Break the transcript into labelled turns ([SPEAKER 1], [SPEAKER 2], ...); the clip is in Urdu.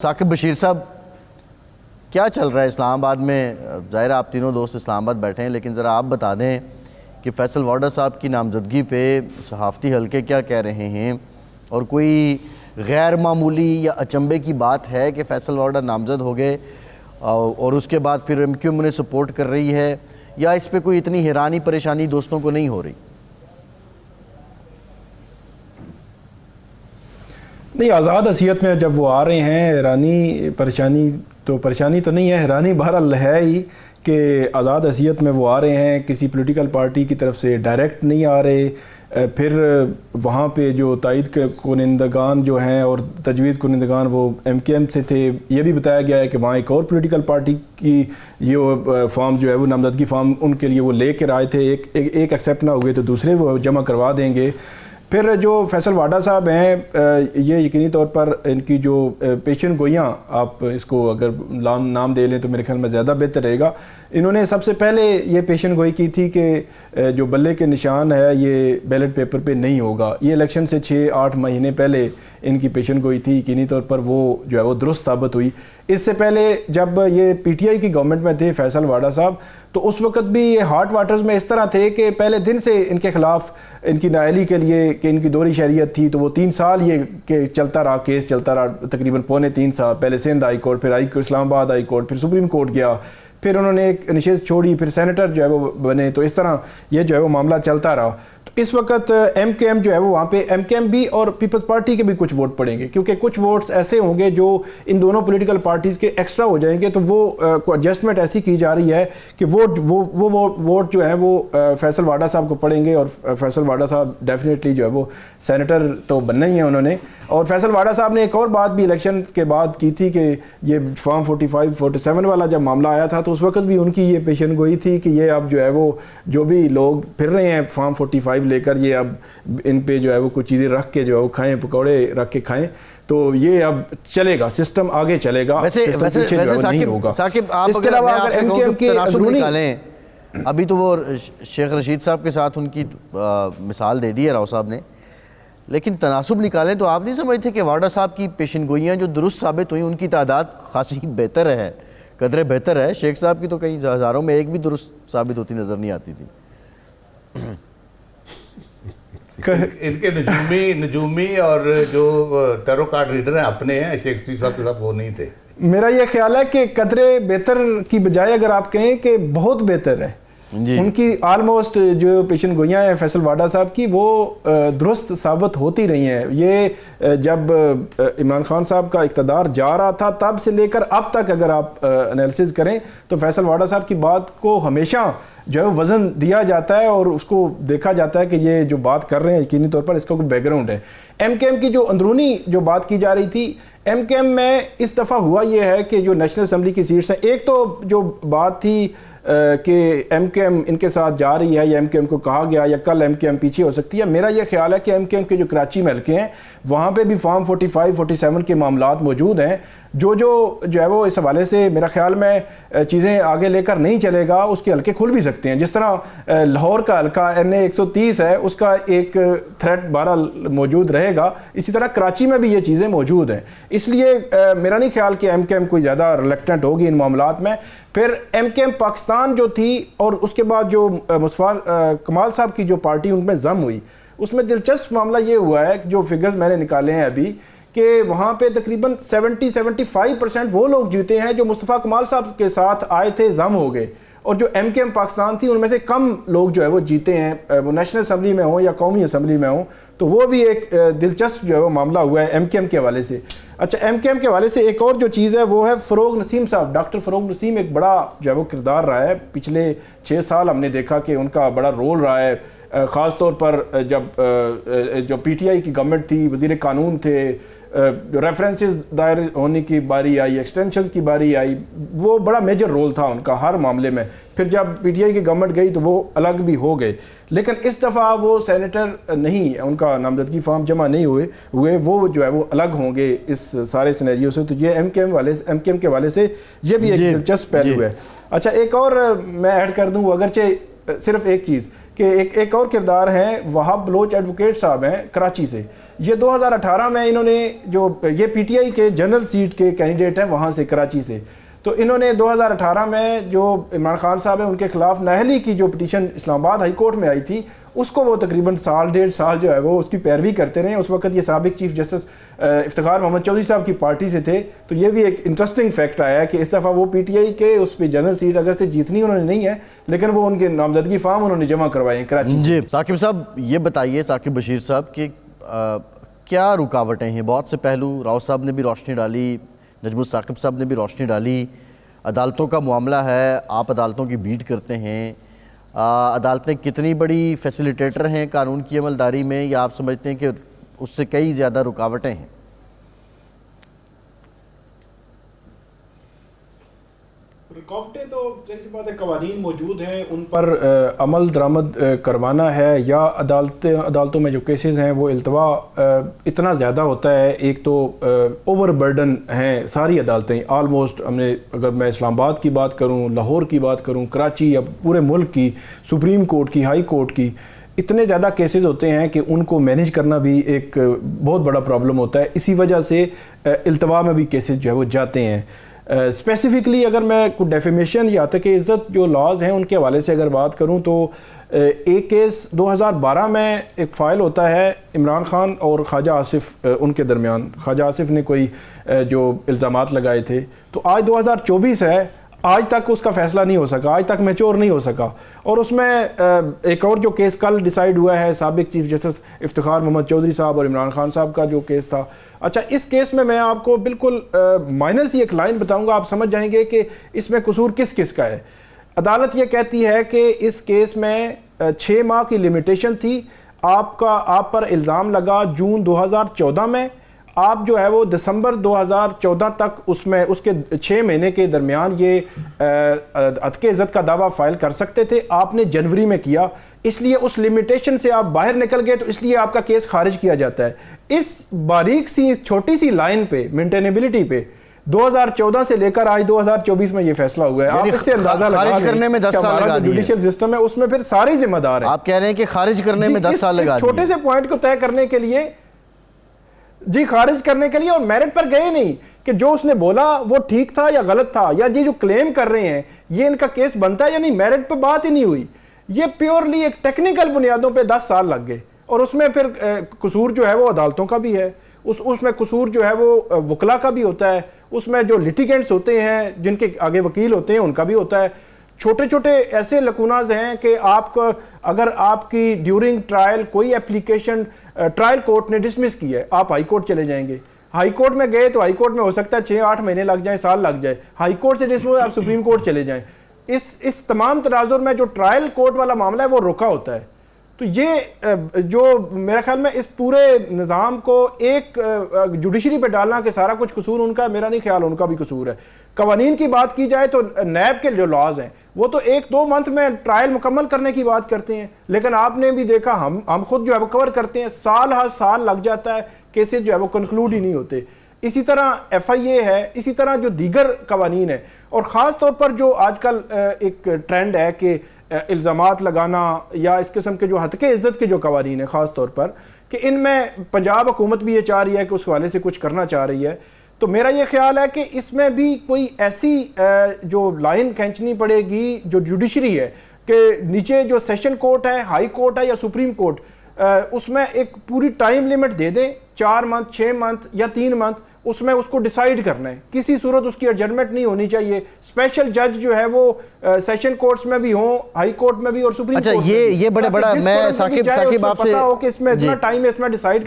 [SPEAKER 1] ثاقب بشیر صاحب، کیا چل رہا ہے اسلام آباد میں؟ ظاہر آپ تینوں دوست اسلام آباد بیٹھے ہیں، لیکن ذرا آپ بتا دیں کہ فیصل واڈا صاحب کی نامزدگی پہ صحافتی حلقے کیا کہہ رہے ہیں، اور کوئی غیر معمولی یا اچنبے کی بات ہے کہ فیصل واڈا نامزد ہو گئے اور اس کے بعد پھر MQ انہیں سپورٹ کر رہی ہے، یا اس پہ کوئی اتنی حیرانی پریشانی دوستوں کو نہیں ہو رہی؟
[SPEAKER 2] نہیں، آزاد حیثیت میں جب وہ آ رہے ہیں، حیرانی پریشانی تو نہیں ہے، حیرانی بہرحال ہے ہی کہ آزاد حیثیت میں وہ آ رہے ہیں، کسی پولیٹیکل پارٹی کی طرف سے ڈائریکٹ نہیں آ رہے، پھر وہاں پہ جو تائید کنندگان جو ہیں اور تجویز کنندگان وہ MKM سے تھے، یہ بھی بتایا گیا ہے کہ وہاں ایک اور پولیٹیکل پارٹی کی یہ فارم جو ہے وہ نامزدگی فارم ان کے لیے وہ لے کر آئے تھے، ایک ایکسیپٹ نہ ہوئے تو دوسرے وہ جمع کروا دیں گے۔ پھر جو فیصل واڈا صاحب ہیں، یہ یقینی طور پر ان کی جو پیشن گوئیاں، آپ اس کو اگر نام دے لیں تو میرے خیال میں زیادہ بہتر رہے گا، انہوں نے سب سے پہلے یہ پیشن گوئی کی تھی کہ جو بلے کے نشان ہے یہ بیلٹ پیپر پہ نہیں ہوگا۔ یہ الیکشن سے 6-8 مہینے پہلے ان کی پیشن گوئی تھی، یقینی طور پر وہ جو ہے وہ درست ثابت ہوئی۔ اس سے پہلے جب یہ PTI کی گورنمنٹ میں تھے فیصل واڈا صاحب، تو اس وقت بھی یہ ہاٹ واٹرز میں اس طرح تھے کہ پہلے دن سے ان کے خلاف ان کی نااہلی کے لیے کہ ان کی دوہری شہریت تھی، تو وہ 3 سال یہ کہ چلتا رہا، کیس چلتا رہا، تقریباً پونے 3 سال، پہلے سندھ ہائی کورٹ، پھر اسلام آباد ہائی کورٹ، پھر سپریم کورٹ گیا، پھر انہوں نے ایک نشست چھوڑی، پھر سینیٹر جو ہے وہ بنے، تو اس طرح یہ جو ہے وہ معاملہ چلتا رہا۔ تو اس وقت MKM جو ہے وہ وہاں پہ MKM بھی اور پیپلز پارٹی کے بھی کچھ ووٹ پڑیں گے، کیونکہ کچھ ووٹس ایسے ہوں گے جو ان دونوں پولیٹیکل پارٹیز کے ایکسٹرا ہو جائیں گے، تو وہ ایڈجسٹمنٹ ایسی کی جا رہی ہے کہ وہ ووٹ جو ہے وہ فیصل واڈا صاحب کو پڑیں گے، اور فیصل واڈا صاحب ڈیفینیٹلی جو ہے وہ سینیٹر تو بننا ہی ہے انہوں نے۔ اور فیصل واڈا صاحب نے ایک اور بات بھی الیکشن کے بعد کی تھی کہ یہ فارم 45-47 والا جب معاملہ آیا تھا، تو اس وقت بھی ان کی یہ پیشن گوئی تھی کہ یہ اب جو ہے وہ جو بھی لوگ پھر رہے ہیں فارم 45 لے کر، یہ اب ان پہ جو ہے وہ کچھ چیزیں رکھ کے جو ہے وہ کھائیں، پکوڑے رکھ کے کھائیں، تو یہ اب چلے گا، سسٹم آگے چلے گا،
[SPEAKER 1] ویسے ثاقب، آپ
[SPEAKER 2] اس کے علاوہ اگر MKM کی
[SPEAKER 1] تناسب نکالیں، ابھی تو وہ شیخ رشید صاحب کے ساتھ ان کی مثال دے دی ہے راؤ صاحب نے، لیکن تناسب نکالیں تو آپ نہیں سمجھتے کہ واڈا صاحب کی پیشن گوئیاں جو درست ثابت ہوئیں ان کی تعداد خاصی بہتر ہے، قدرے بہتر ہے؟ شیخ صاحب کی تو کئی ہزاروں میں ایک بھی درست ثابت ہوتی نظر نہیں آتی تھی۔
[SPEAKER 3] ان کے نجومی اور جو ٹیرو کارڈ ریڈر ہیں اپنے ہیں، شیخ رشید صاحب کے ساتھ وہ نہیں تھے۔
[SPEAKER 2] میرا یہ خیال ہے کہ قدرے بہتر کی بجائے اگر آپ کہیں کہ بہت بہتر ہے، ان کی آلموسٹ جو پیشن گوئیاں ہیں فیصل واڈا صاحب کی وہ درست ثابت ہوتی رہی ہیں۔ یہ جب عمران خان صاحب کا اقتدار جا رہا تھا تب سے لے کر اب تک اگر آپ انالیسز کریں تو فیصل واڈا صاحب کی بات کو ہمیشہ جو ہے وزن دیا جاتا ہے، اور اس کو دیکھا جاتا ہے کہ یہ جو بات کر رہے ہیں یقینی طور پر اس کا کوئی بیک گراؤنڈ ہے۔ MKM کی جو اندرونی جو بات کی جا رہی تھی، MKM میں اس دفعہ ہوا یہ ہے کہ جو نیشنل اسمبلی کی سیٹس ہیں، ایک تو جو بات تھی کہ MKM ان کے ساتھ جا رہی ہے یا MKM کو کہا گیا یا کل MKM پیچھے ہو سکتی ہے، میرا یہ خیال ہے کہ MKM کے جو کراچی میں حلقے ہیں وہاں پہ بھی فارم 45-47 کے معاملات موجود ہیں، جو ہے وہ اس حوالے سے میرا خیال میں چیزیں آگے لے کر نہیں چلے گا، اس کے حلقے کھل بھی سکتے ہیں۔ جس طرح لاہور کا حلقہ NA 130 ہے، اس کا ایک تھریٹ بہرحال موجود رہے گا، اسی طرح کراچی میں بھی یہ چیزیں موجود ہیں۔ اس لیے میرا نہیں خیال کہ MKM کوئی زیادہ ریلیکٹنٹ ہوگی ان معاملات میں۔ پھر MKM پاکستان جو تھی اور اس کے بعد جو مصطفیٰ کمال صاحب کی جو پارٹی ان میں ضم ہوئی، اس میں دلچسپ معاملہ یہ ہوا ہے جو فگرز میں نے نکالے ہیں ابھی، کہ وہاں پہ تقریباً 70-75% وہ لوگ جیتے ہیں جو مصطفیٰ کمال صاحب کے ساتھ آئے تھے، ضم ہو گئے، اور جو MKM پاکستان تھی ان میں سے کم لوگ جو ہے وہ جیتے ہیں، وہ نیشنل اسمبلی میں ہوں یا قومی اسمبلی میں ہوں، تو وہ بھی ایک دلچسپ جو ہے وہ معاملہ ہوا ہے MKM کے حوالے سے۔ اچھا، MKM کے حوالے سے ایک اور جو چیز ہے وہ ہے فروغ نسیم صاحب۔ ڈاکٹر فروغ نسیم ایک بڑا جو ہے وہ کردار رہا ہے، پچھلے 6 سال ہم نے دیکھا کہ ان کا بڑا رول رہا ہے، خاص طور پر جب جو PTI کی گورنمنٹ تھی، وزیر قانون تھے، جو ریفرنسز دائر ہونے کی باری آئی، ایکسٹینشنز کی باری آئی، وہ بڑا میجر رول تھا ان کا ہر معاملے میں۔ پھر جب PTI کی گورنمنٹ گئی تو وہ الگ بھی ہو گئے، لیکن اس دفعہ وہ سینیٹر نہیں، ان کا نامزدگی فارم جمع نہیں ہوئے، وہ جو ہے وہ الگ ہوں گے اس سارے سینیریو سے۔ تو یہ MKM کے حوالے سے یہ بھی ایک دلچسپ پہلو ہے۔ اچھا، ایک اور میں ایڈ کر دوں، اگرچہ صرف ایک چیز کہ ایک اور کردار ہیں وہاب بلوچ ایڈوکیٹ صاحب ہیں کراچی سے. یہ 2018 میں انہوں نے جو یہ پی ٹی آئی کے جنرل سیٹ کے کینڈیڈیٹ ہیں وہاں سے کراچی سے, تو انہوں نے 2018 میں جو عمران خان صاحب ہیں ان کے خلاف نااہلی کی جو پٹیشن اسلام آباد ہائی کورٹ میں آئی تھی اس کو وہ تقریباً سال ڈیڑھ سال جو ہے وہ اس کی پیروی کرتے رہے. اس وقت یہ سابق چیف جسٹس افتخار محمد چودھری صاحب کی پارٹی سے تھے. تو یہ بھی ایک انٹرسٹنگ فیکٹ آیا ہے کہ اس دفعہ وہ پی ٹی آئی کے اس پہ جنرل سیٹ اگر سے جیتنی انہوں نے نہیں ہے لیکن وہ ان کے نامزدگی فارم انہوں نے جمع کروائے ہیں کراچی.
[SPEAKER 1] جی ثاقب صاحب یہ بتائیے, ثاقب بشیر صاحب, کہ کیا رکاوٹیں ہیں؟ بہت سے پہلو راؤ صاحب نے بھی روشنی ڈالی, نجم الثاقب صاحب نے بھی روشنی ڈالی. عدالتوں کا معاملہ ہے, آپ عدالتوں کی بیٹ کرتے ہیں, عدالتیں کتنی بڑی فیسیلیٹیٹر ہیں قانون کی عملداری میں, یا آپ سمجھتے ہیں کہ اس سے کئی زیادہ رکاوٹیں ہیں؟
[SPEAKER 2] رکاوٹیں تو ظاہر سی بات ہے, قوانین موجود ہیں, ان پر عمل درآمد کروانا ہے. یا عدالتوں میں جو کیسز ہیں وہ التوا اتنا زیادہ ہوتا ہے, ایک تو اوور برڈن ہیں ساری عدالتیں آلموسٹ. ہم نے اگر میں اسلام آباد کی بات کروں, لاہور کی بات کروں, کراچی یا پورے ملک کی, سپریم کورٹ کی, ہائی کورٹ کی, اتنے زیادہ کیسز ہوتے ہیں کہ ان کو مینیج کرنا بھی ایک بہت بڑا پرابلم ہوتا ہے. اسی وجہ سے التوا میں بھی کیسز جو ہے وہ جاتے ہیں. اسپیسیفکلی اگر میں کوئی ڈیفیمیشن یا تک عزت جو لاز ہیں ان کے حوالے سے اگر بات کروں تو ایک کیس 2012 میں ایک فائل ہوتا ہے عمران خان اور خواجہ آصف ان کے درمیان. خواجہ آصف نے کوئی جو الزامات لگائے تھے, تو آج 2024 ہے, آج تک اس کا فیصلہ نہیں ہو سکا, آج تک میچور نہیں ہو سکا. اور اس میں ایک اور جو کیس کل ڈیسائیڈ ہوا ہے سابق چیف جسٹس افتخار محمد چودھری صاحب اور عمران خان صاحب کا جو کیس تھا. اچھا, اس کیس میں آپ کو بالکل مائنر سی ایک لائن بتاؤں گا, آپ سمجھ جائیں گے کہ اس میں قصور کس کس کا ہے. عدالت یہ کہتی ہے کہ اس کیس میں 6 ماہ کی لمیٹیشن تھی. آپ پر الزام لگا جون 2014 میں, آپ جو ہے وہ دسمبر 2014 تک اس کے 6 مہینے کے درمیان یہ عتق عزت کا دعویٰ فائل کر سکتے تھے. آپ نے جنوری میں کیا, اس لیے اس لمیٹیشن سے آپ باہر نکل گئے, تو اس لیے آپ کا کیس خارج کیا جاتا ہے. اس باریک سی چھوٹی سی لائن پہ, مینٹینیبلٹی پہ 2014 سے لے کر آج 2024 میں یہ فیصلہ ہوا ہے. آپ اس سے اندازہ لگا
[SPEAKER 1] خارج کرنے میں 10 سال لگا دیے.
[SPEAKER 2] جوڈیشل سسٹم ہے اس میں پھر سارے ذمہ دار ہیں.
[SPEAKER 1] آپ کہہ رہے ہیں کہ خارج کرنے میں 10 سال لگا دیے.
[SPEAKER 2] چھوٹے سے پوائنٹ کو طے کرنے کے لیے, جی خارج کرنے کے لیے, اور میرٹ پر گئے نہیں کہ جو اس نے بولا وہ ٹھیک تھا یا غلط تھا, یا یہ جو کلیم کر رہے ہیں یہ ان کا کیس بنتا ہے یا نہیں, میرٹ پہ بات ہی نہیں ہوئی. یہ پیورلی ایک ٹیکنیکل بنیادوں پہ 10 سال لگ گئے. اور اس میں پھر قصور جو ہے وہ عدالتوں کا بھی ہے, اس میں قصور جو ہے وہ وکلا کا بھی ہوتا ہے, اس میں جو لیٹیگنٹس ہوتے ہیں جن کے آگے وکیل ہوتے ہیں ان کا بھی ہوتا ہے. چھوٹے چھوٹے ایسے لکوناز ہیں کہ آپ کو اگر آپ کی ڈیورنگ ٹرائل کوئی اپلیکیشن ٹرائل کورٹ نے ڈسمس کی ہے, آپ ہائی کورٹ چلے جائیں گے, ہائی کورٹ میں گئے تو ہائی کورٹ میں ہو سکتا ہے 6-8 مہینے لگ جائیں, سال لگ جائے, ہائی کورٹ سے ڈسمس ہوئے آپ سپریم کورٹ چلے جائیں. اس تمام تناظر میں جو ٹرائل کورٹ والا معاملہ ہے وہ رکا ہوتا ہے. تو یہ جو میرا خیال میں اس پورے نظام کو ایک جوڈیشری پہ ڈالنا کہ سارا کچھ قصور ان کا ہے, میرا نہیں خیال ان کا بھی قصور ہے. قوانین کی بات کی جائے تو نیب کے جو لاز ہیں وہ تو 1-2 منتھ میں ٹرائل مکمل کرنے کی بات کرتے ہیں, لیکن آپ نے بھی دیکھا ہم خود جو ہے وہ کور کرتے ہیں, سال ہر سال لگ جاتا ہے, کیسز جو ہے وہ کنکلوڈ ہی نہیں ہوتے. اسی طرح ایف آئی اے ہے, اسی طرح جو دیگر قوانین ہیں, اور خاص طور پر جو آج کل ایک ٹرینڈ ہے کہ الزامات لگانا یا اس قسم کے جو حتق عزت کے جو قوانین ہیں خاص طور پر, کہ ان میں پنجاب حکومت بھی یہ چاہ رہی ہے کہ اس حوالے سے کچھ کرنا چاہ رہی ہے. تو میرا یہ خیال ہے کہ اس میں بھی کوئی ایسی جو لائن کھینچنی پڑے گی جو جوڈیشری ہے, کہ نیچے جو سیشن کورٹ ہے, ہائی کورٹ ہے یا سپریم کورٹ, اس میں ایک پوری ٹائم لیمٹ دے دیں, 4 منتھ 6 منتھ یا 3 منتھ, اس میں اس کو ڈیسائیڈ کرنا ہے. کسی صورت اس کی ایڈجسٹمنٹ نہیں ہونی چاہیے. اسپیشل جج جو ہے وہ سیشن کورٹس میں بھی ہوں, ہائی کورٹ میں بھی اور سپریم کورٹ میں بھی.
[SPEAKER 1] اچھا, یہ بڑا میں ثاقب آپ سے
[SPEAKER 2] پتا ہو کہ اس میں اتنا ٹائم ہے, اس میں ڈیسائیڈ